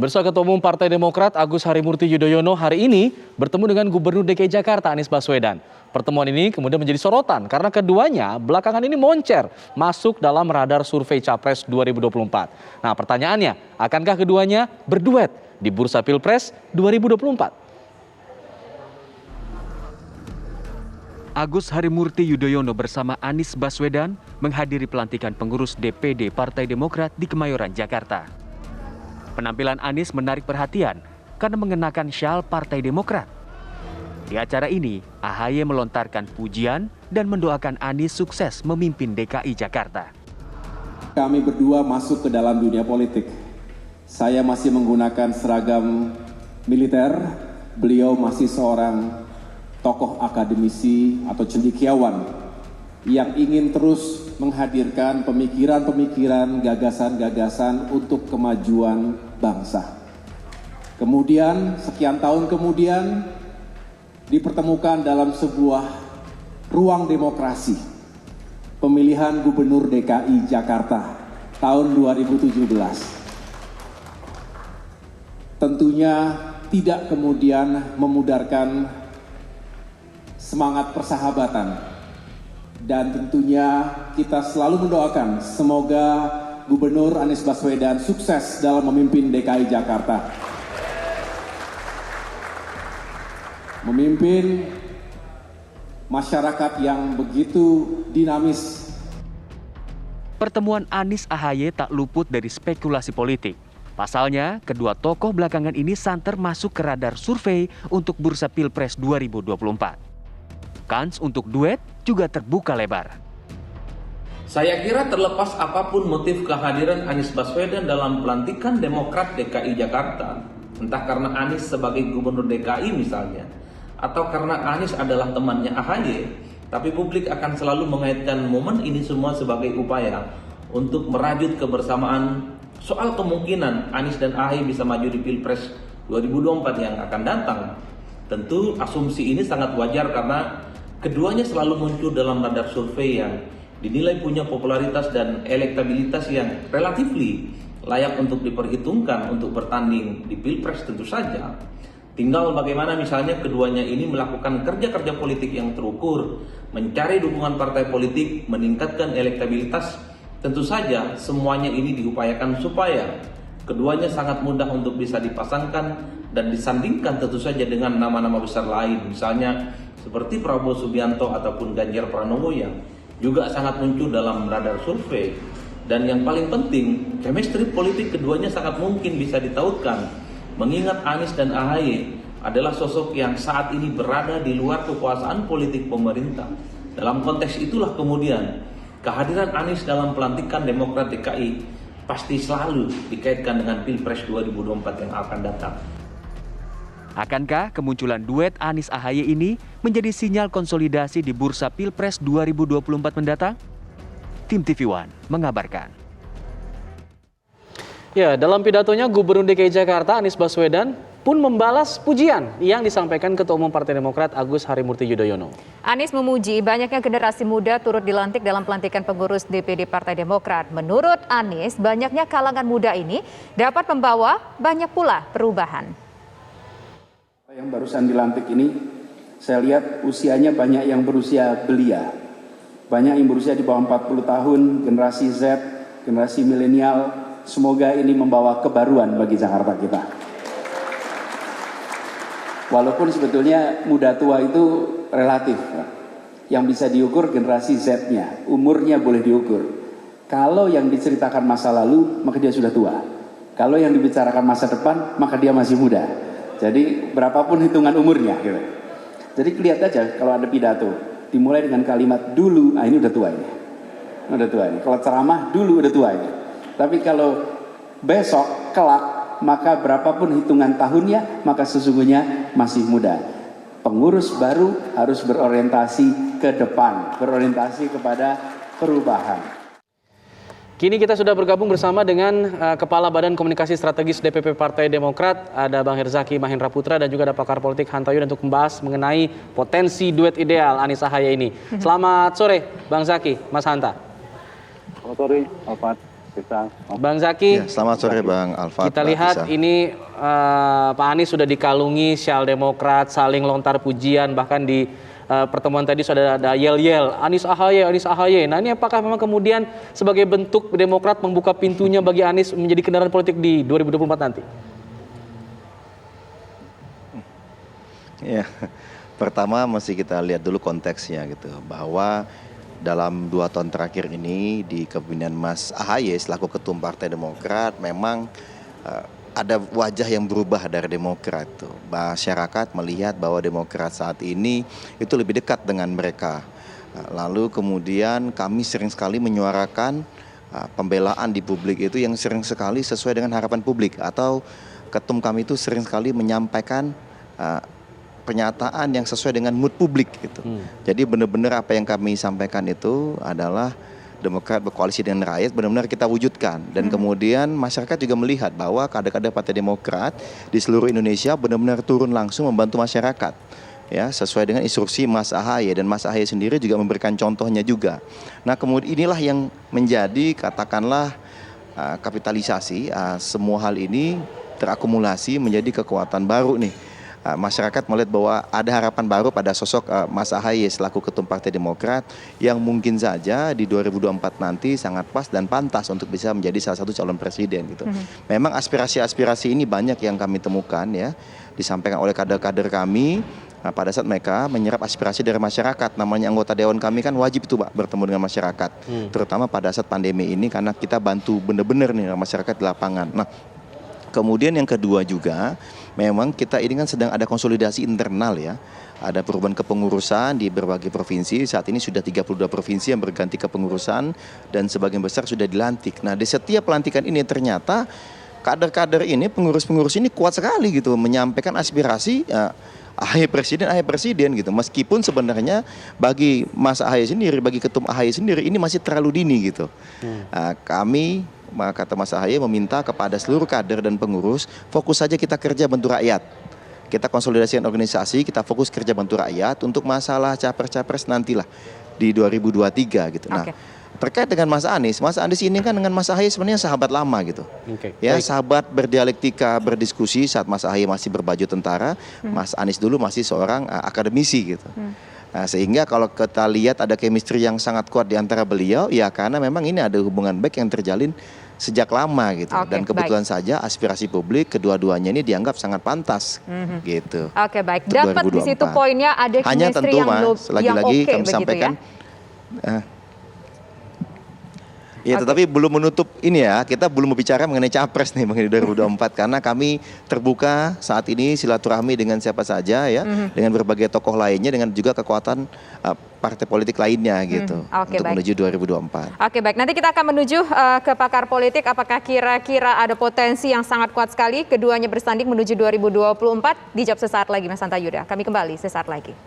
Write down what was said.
Bersama Ketua Umum Partai Demokrat Agus Harimurti Yudhoyono hari ini bertemu dengan Gubernur DKI Jakarta Anies Baswedan. Pertemuan ini kemudian menjadi sorotan karena keduanya belakangan ini moncer masuk dalam radar survei Capres 2024. Nah, pertanyaannya, akankah keduanya berduet di Bursa Pilpres 2024? Agus Harimurti Yudhoyono bersama Anies Baswedan menghadiri pelantikan pengurus DPD Partai Demokrat di Kemayoran, Jakarta. Penampilan Anies menarik perhatian karena mengenakan syal Partai Demokrat. Di acara ini, AHY melontarkan pujian dan mendoakan Anies sukses memimpin DKI Jakarta. Kami berdua masuk ke dalam dunia politik. Saya masih menggunakan seragam militer, beliau masih seorang tokoh akademisi atau cendekiawan yang ingin terus menghadirkan pemikiran-pemikiran, gagasan-gagasan untuk kemajuan bangsa. Kemudian, sekian tahun kemudian, dipertemukan dalam sebuah ruang demokrasi, pemilihan Gubernur DKI Jakarta tahun 2017. Tentunya tidak kemudian memudarkan semangat persahabatan. Dan tentunya kita selalu mendoakan semoga Gubernur Anies Baswedan sukses dalam memimpin DKI Jakarta. Memimpin masyarakat yang begitu dinamis. Pertemuan Anies AHY tak luput dari spekulasi politik. Pasalnya, kedua tokoh belakangan ini santer masuk ke radar survei untuk Bursa Pilpres 2024. Kans untuk duet juga terbuka lebar. Saya kira terlepas apapun motif kehadiran Anies Baswedan dalam pelantikan Demokrat DKI Jakarta, entah karena Anies sebagai Gubernur DKI misalnya, atau karena Anies adalah temannya AHY, tapi publik akan selalu mengaitkan momen ini semua sebagai upaya untuk merajut kebersamaan soal kemungkinan Anies dan AHY bisa maju di Pilpres 2024 yang akan datang. Tentu asumsi ini sangat wajar karena keduanya selalu muncul dalam radar survei yang dinilai punya popularitas dan elektabilitas yang relatif layak untuk diperhitungkan untuk bertanding di Pilpres tentu saja. Tinggal bagaimana misalnya keduanya ini melakukan kerja-kerja politik yang terukur, mencari dukungan partai politik, meningkatkan elektabilitas. Tentu saja semuanya ini diupayakan supaya keduanya sangat mudah untuk bisa dipasangkan dan disandingkan tentu saja dengan nama-nama besar lain. Misalnya seperti Prabowo Subianto ataupun Ganjar Pranowo yang juga sangat muncul dalam radar survei. Dan yang paling penting, chemistry politik keduanya sangat mungkin bisa ditautkan. Mengingat Anies dan AHY adalah sosok yang saat ini berada di luar kekuasaan politik pemerintah. Dalam konteks itulah kemudian kehadiran Anies dalam pelantikan Demokrat DKI pasti selalu dikaitkan dengan Pilpres 2024 yang akan datang. Akankah kemunculan duet Anies AHY ini menjadi sinyal konsolidasi di Bursa Pilpres 2024 mendatang? Tim TV One mengabarkan. Ya, dalam pidatonya Gubernur DKI Jakarta Anies Baswedan pun membalas pujian yang disampaikan Ketua Umum Partai Demokrat Agus Harimurti Yudhoyono. Anies memuji banyaknya generasi muda turut dilantik dalam pelantikan pengurus DPD Partai Demokrat. Menurut Anies, banyaknya kalangan muda ini dapat membawa banyak pula perubahan. Yang barusan dilantik ini, saya lihat usianya banyak yang berusia belia. Banyak yang berusia di bawah 40 tahun, generasi Z, generasi milenial. Semoga ini membawa kebaruan bagi Jakarta kita. Walaupun sebetulnya muda tua itu relatif. Yang bisa diukur generasi Z-nya, umurnya boleh diukur. Kalau yang diceritakan masa lalu, maka dia sudah tua. Kalau yang dibicarakan masa depan, maka dia masih muda. Jadi berapapun hitungan umurnya gitu. Jadi lihat aja kalau ada pidato dimulai dengan kalimat dulu, ini udah tua ini. Udah tua ini. Kalau ceramah dulu udah tua ini. Tapi kalau besok kelak maka berapapun hitungan tahunnya maka sesungguhnya masih muda. Pengurus baru harus berorientasi ke depan, berorientasi kepada perubahan. Kini kita sudah bergabung bersama dengan Kepala Badan Komunikasi Strategis DPP Partai Demokrat, ada Bang Herzaki Mahendra Putra dan juga ada pakar politik Hantayun untuk membahas mengenai potensi duet ideal Anies AHY ini. Selamat sore Bang Zaki, Mas Hanta. Selamat sore, Alfat. Bang Zaki, Ya, selamat sore Bang Alfa. kita lihat ini Pak Anies sudah dikalungi syal Demokrat, saling lontar pujian, bahkan di pertemuan tadi sudah ada yel-yel, Anies AHY, Anies AHY. Nah ini apakah memang kemudian sebagai bentuk Demokrat membuka pintunya bagi Anies menjadi kendaraan politik di 2024 nanti? Ya, pertama mesti kita lihat dulu konteksnya gitu, bahwa dalam 2 tahun terakhir ini di kepemimpinan Mas AHY selaku Ketum Partai Demokrat memang ada wajah yang berubah dari Demokrat tuh. Masyarakat melihat bahwa Demokrat saat ini itu lebih dekat dengan mereka. Lalu kemudian kami sering sekali menyuarakan pembelaan di publik itu yang sering sekali sesuai dengan harapan publik, atau ketum kami itu sering sekali menyampaikan pernyataan yang sesuai dengan mood publik gitu. Jadi benar-benar apa yang kami sampaikan itu adalah Demokrat berkoalisi dengan rakyat benar-benar kita wujudkan, dan kemudian masyarakat juga melihat bahwa kader-kader Partai Demokrat di seluruh Indonesia benar-benar turun langsung membantu masyarakat ya, sesuai dengan instruksi Mas AHY, dan Mas AHY sendiri juga memberikan contohnya juga. Nah, kemudian inilah yang menjadi katakanlah kapitalisasi semua hal ini terakumulasi menjadi kekuatan baru nih. Masyarakat melihat bahwa ada harapan baru pada sosok Mas AHY selaku Ketum Partai Demokrat yang mungkin saja di 2024 nanti sangat pas dan pantas untuk bisa menjadi salah satu calon presiden gitu. Memang aspirasi-aspirasi ini banyak yang kami temukan ya, disampaikan oleh kader-kader kami pada saat mereka menyerap aspirasi dari masyarakat. Namanya anggota dewan kami kan wajib itu Pak bertemu dengan masyarakat, terutama pada saat pandemi ini karena kita bantu benar-benar nih masyarakat di lapangan. Nah, kemudian yang kedua juga, memang kita ini kan sedang ada konsolidasi internal ya. Ada perubahan kepengurusan di berbagai provinsi. Saat ini sudah 32 provinsi yang berganti kepengurusan dan sebagian besar sudah dilantik. Nah, di setiap pelantikan ini ternyata kader-kader ini, pengurus-pengurus ini kuat sekali gitu menyampaikan aspirasi AHY presiden gitu. Meskipun sebenarnya bagi Mas AHY sendiri, bagi Ketum AHY sendiri ini masih terlalu dini gitu. Kami, kata Mas AHY, meminta kepada seluruh kader dan pengurus fokus saja kita kerja bantu rakyat. Kita konsolidasikan organisasi, kita fokus kerja bantu rakyat untuk masalah capres-capres nantilah di 2023 gitu. Nah, terkait dengan Mas Anies ini kan dengan Mas AHY sebenarnya sahabat lama gitu. Ya, sahabat berdialektika, berdiskusi saat Mas AHY masih berbaju tentara, Mas Anies dulu masih seorang akademisi gitu. Nah, sehingga kalau kita lihat ada chemistry yang sangat kuat di antara beliau, ya karena memang ini ada hubungan baik yang terjalin sejak lama gitu. Dan kebetulan saja aspirasi publik kedua-duanya ini dianggap sangat pantas gitu. Oke, baik. Dapat di situ poinnya ada hanya chemistry tentu yang lagi-lagi kami begitu sampaikan ya? Ya, tetapi belum menutup ini ya, kita belum berbicara mengenai capres nih mengenai 2024 karena kami terbuka saat ini silaturahmi dengan siapa saja ya, dengan berbagai tokoh lainnya, dengan juga kekuatan partai politik lainnya gitu untuk menuju 2024. Oke, baik. Nanti kita akan menuju ke pakar politik. Apakah kira-kira ada potensi yang sangat kuat sekali keduanya bersanding menuju 2024? Dijawab sesaat lagi Mas Hanta Yuda. Kami kembali sesaat lagi.